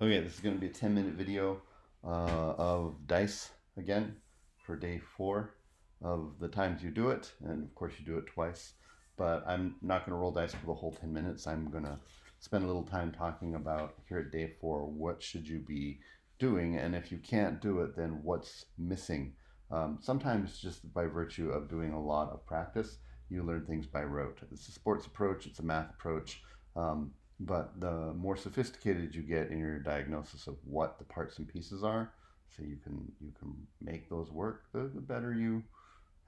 Okay, this is going to be a 10-minute video of dice again for day 4 of the times you do it. And of course, you do it twice. But I'm not going to roll dice for the whole 10 minutes. I'm going to spend a little time talking about here at day 4 what should you be doing. And if you can't do it, then what's missing. Sometimes, just by virtue of doing a lot of practice, you learn things by rote. It's a sports approach, it's a math approach. But the more sophisticated you get in your diagnosis of what the parts and pieces are, so you can make those work, the better you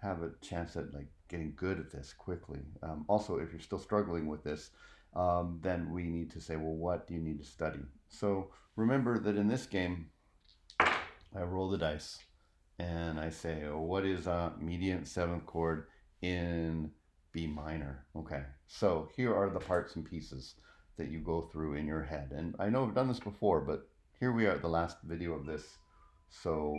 have a chance at like getting good at this quickly. Also, if you're still struggling with this, then we need to say, well, what do you need to study? So remember that in this game, I roll the dice and I say, oh, what is a median seventh chord in B minor? Okay, so here are the parts and pieces that you go through in your head. And I know I've done this before, but here we are at the last video of this. So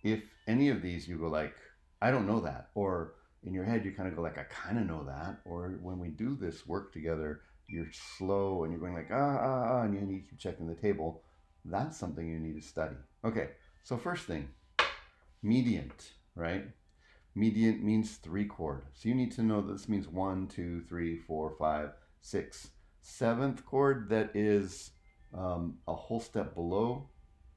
if any of these you go like, I don't know that, or in your head you kind of go like, I kind of know that, or when we do this work together, you're slow and you're going like, and you need to keep checking the table. That's something you need to study. Okay, so first thing, mediant, right? Mediant means 3 chord. So you need to know that this means 1, 2, 3, 4, 5, 6. Seventh chord that is a whole step below,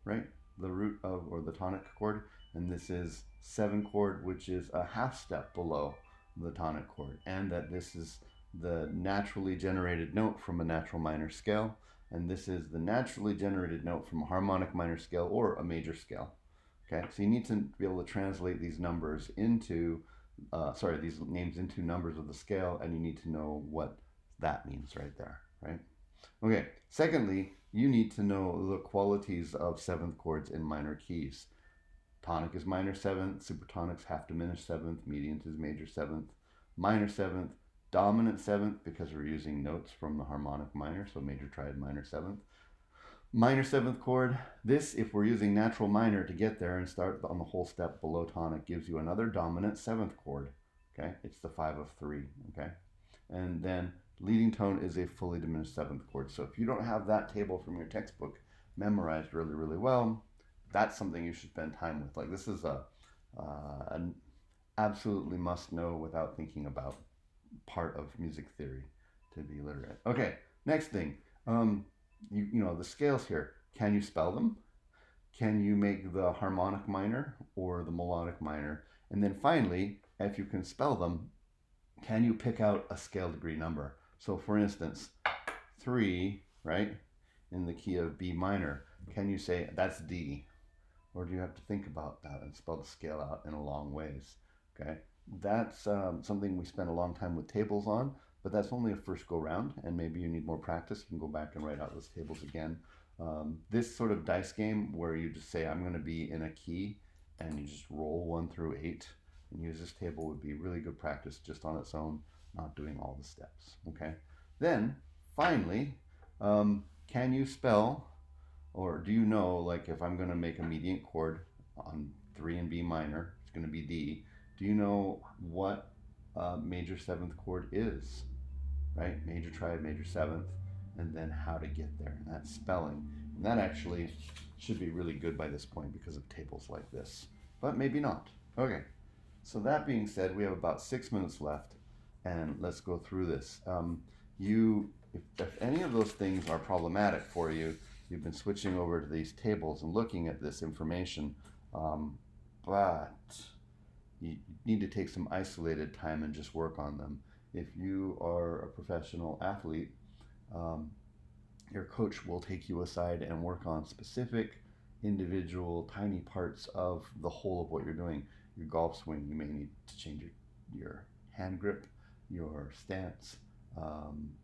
right? The root of, or the tonic chord. And this is 7 chord, which is a half step below the tonic chord. And that this is the naturally generated note from a natural minor scale. And this is the naturally generated note from a harmonic minor scale or a major scale. Okay, so you need to be able to translate these numbers into, these names into numbers of the scale, and you need to know what that means right there, right? Okay, secondly, you need to know the qualities of seventh chords in minor keys. Tonic is minor seventh, supertonic's half diminished seventh, mediant is major seventh, minor seventh, dominant seventh, because we're using notes from the harmonic minor, so major triad minor seventh, minor seventh chord. This, if we're using natural minor to get there and start on the whole step below tonic, gives you another dominant seventh chord. Okay, it's the 5 of 3. Okay, and then leading tone is a fully diminished seventh chord. So if you don't have that table from your textbook memorized really, really well, that's something you should spend time with. Like this is an absolutely must know without thinking about part of music theory to be literate. Okay, next thing. You know the scales here. Can you spell them? Can you make the harmonic minor or the melodic minor? And then finally, if you can spell them, can you pick out a scale degree number? So for instance, 3, right, in the key of B minor, can you say that's D? Or do you have to think about that and spell the scale out in a long ways? Okay, that's something we spend a long time with tables on, but that's only a first go round, and maybe you need more practice. You can go back and write out those tables again. This sort of dice game where you just say, I'm going to be in a key, and you just roll 1 through 8 and use this table would be really good practice just on its own, not doing all the steps. Okay, then finally, can you spell, or do you know, like if I'm going to make a mediant chord on 3 in B minor, it's going to be D. Do you know what major seventh chord is? Right? Major triad, major seventh, and then how to get there. And that's spelling. And that actually should be really good by this point because of tables like this. But maybe not. Okay. So that being said, we have about 6 minutes left, and let's go through this. If any of those things are problematic for you, you've been switching over to these tables and looking at this information, but you need to take some isolated time and just work on them. If you are a professional athlete, um, your coach will take you aside and work on specific individual tiny parts of the whole of what you're doing. Your golf swing, you may need to change your hand grip, your stance,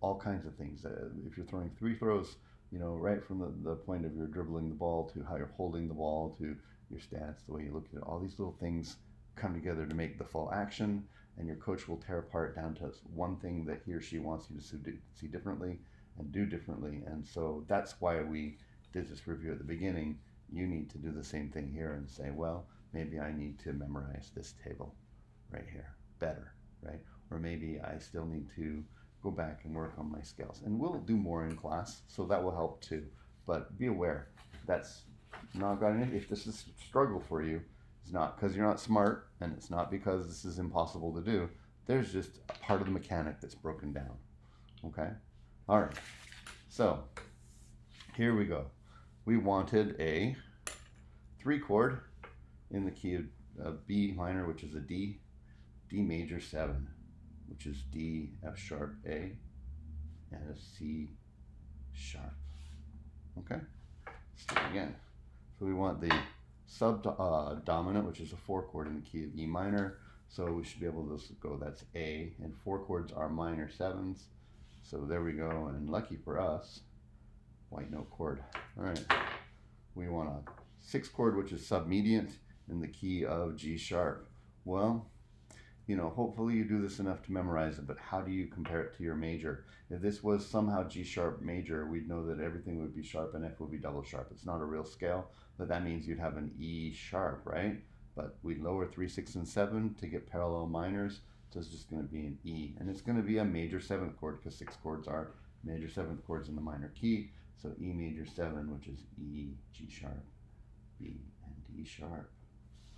all kinds of things. If you're throwing 3 throws, you know, right from the point of your dribbling the ball to how you're holding the ball to your stance, the way you look at it, all these little things come together to make the full action, and your coach will tear apart down to one thing that he or she wants you to see differently and do differently. And so that's why we did this review at the beginning. You need to do the same thing here and say, well, maybe I need to memorize this table right here better, right? Or maybe I still need to go back and work on my scales. And we'll do more in class, so that will help too. but be aware that's not got anything. If this is a struggle for you, it's not because you're not smart, and it's not because this is impossible to do. There's just a part of the mechanic that's broken down. Okay? All right. So here we go. We wanted a 3 chord in the key of B minor, which is a D, D major 7, which is D, F sharp, A, and a C sharp. Okay? Let's do it again. So we want the dominant, which is a 4 chord in the key of E minor. So we should be able to go, that's A, and 4 chords are minor 7s. So there we go, and lucky for us, white note chord. All right, we want a 6 chord, which is submediant in the key of G sharp. Well, you know, hopefully you do this enough to memorize it, but how do you compare it to your major? If this was somehow G sharp major, we'd know that everything would be sharp and F would be double sharp. It's not a real scale, but that means you'd have an E sharp, right? But we'd lower 3, 6, and 7 to get parallel minors, so it's just going to be an E. And it's going to be a major 7th chord because 6 chords are major 7th chords in the minor key. So E major 7, which is E, G sharp, B, and D sharp.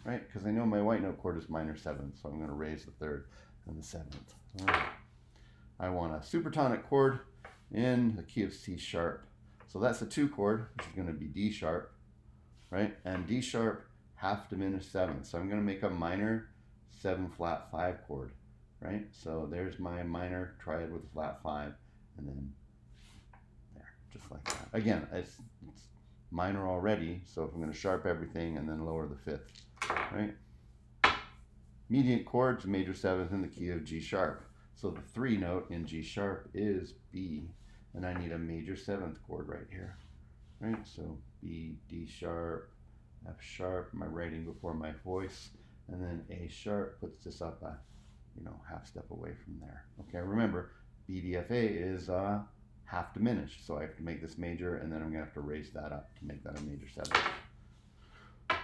Right? Because I know my white note chord is minor 7, so I'm going to raise the 3rd and the 7th. All right. I want a supertonic chord in the key of C sharp. So that's a 2 chord, which is going to be D sharp, right? And D sharp, half diminished 7. So I'm going to make a minor 7 flat 5 chord, right? So there's my minor triad with a flat 5, and then there, just like that. Again, it's minor already, so if I'm going to sharp everything and then lower the 5th, right? Mediant chords, major 7th in the key of G sharp. So the 3 note in G sharp is B, and I need a major 7th chord right here, right? So B, D sharp, F sharp, my writing before my voice, and then A sharp puts this up a, half step away from there. Okay, remember, B, D, F, A is half diminished, so I have to make this major, and then I'm going to have to raise that up to make that a major 7th.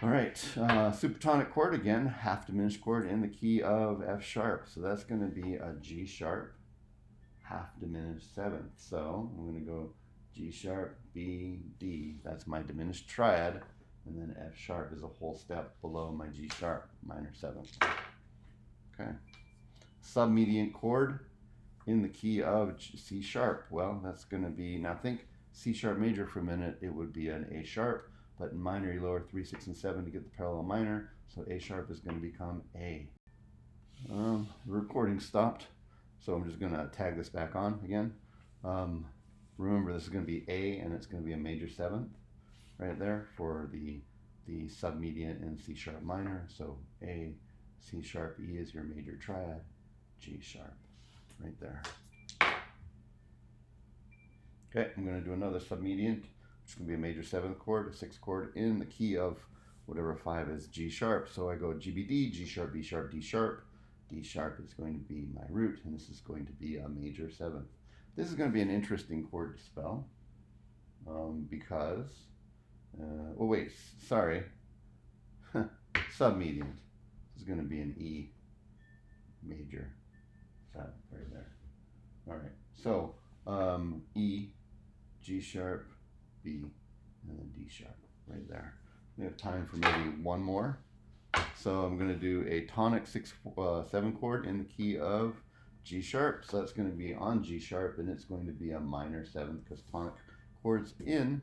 All right, supertonic chord again, half diminished chord in the key of F sharp. So that's going to be a G sharp, half diminished 7th. So I'm going to go G sharp, B, D. That's my diminished triad. And then F sharp is a whole step below my G sharp, minor 7th. Okay. Submediant chord in the key of C sharp. Well, that's going to be, now think C sharp major for a minute, it would be an A sharp. But in minor, you lower 3, 6, and 7 to get the parallel minor, so A sharp is going to become A. The recording stopped, so I'm just going to tag this back on again. Remember, this is going to be A, and it's going to be a major 7th right there for the submediant in C sharp minor. So A, C sharp, E is your major triad, G sharp right there. Okay, I'm going to do another submediant. It's going to be a major 7th chord, a 6th chord in the key of whatever 5 is, G sharp. So I go G, B, D, G sharp, B sharp, D sharp. D sharp is going to be my root, and this is going to be a major 7th. This is going to be an interesting chord to spell because, oh wait, sorry, submediant. This is going to be an E major 7th right there. All right, so E, G sharp, B, and then D sharp right there. We have time for maybe one more. So I'm going to do a tonic 7 chord in the key of G sharp. So that's going to be on G sharp, and it's going to be a minor 7th because tonic chords in.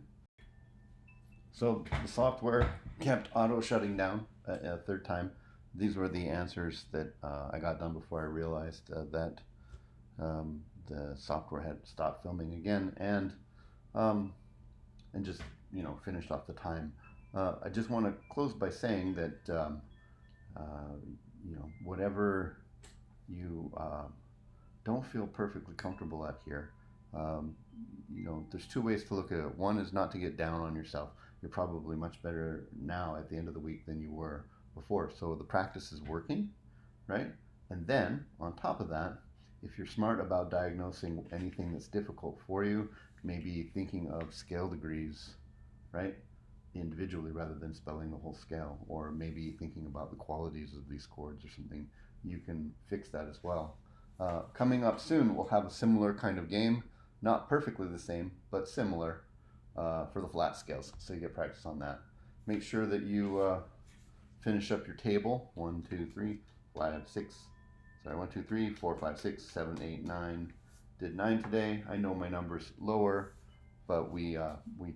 So the software kept auto shutting down a 3rd time. These were the answers that I got done before I realized that the software had stopped filming again, and just finished off the time. I just want to close by saying that whatever you don't feel perfectly comfortable at here, there's 2 ways to look at it. One is not to get down on yourself. You're probably much better now at the end of the week than you were before. So the practice is working, right? And then on top of that, if you're smart about diagnosing anything that's difficult for you, maybe thinking of scale degrees, right, individually rather than spelling the whole scale, or maybe thinking about the qualities of these chords or something, you can fix that as well. Coming up soon, we'll have a similar kind of game, not perfectly the same, but similar. for the flat scales, so you get practice on that. Make sure that you finish up your table. 1, 2, 3, 5, 6. Sorry, 1, 2, 3, 4, 5, 6, 7, 8, 9. Did 9 today. I know my number's lower, but we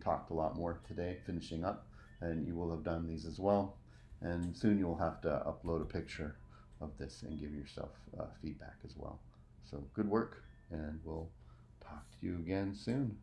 talked a lot more today, finishing up, and you will have done these as well. And soon you will have to upload a picture of this and give yourself feedback as well. So good work, and we'll talk to you again soon.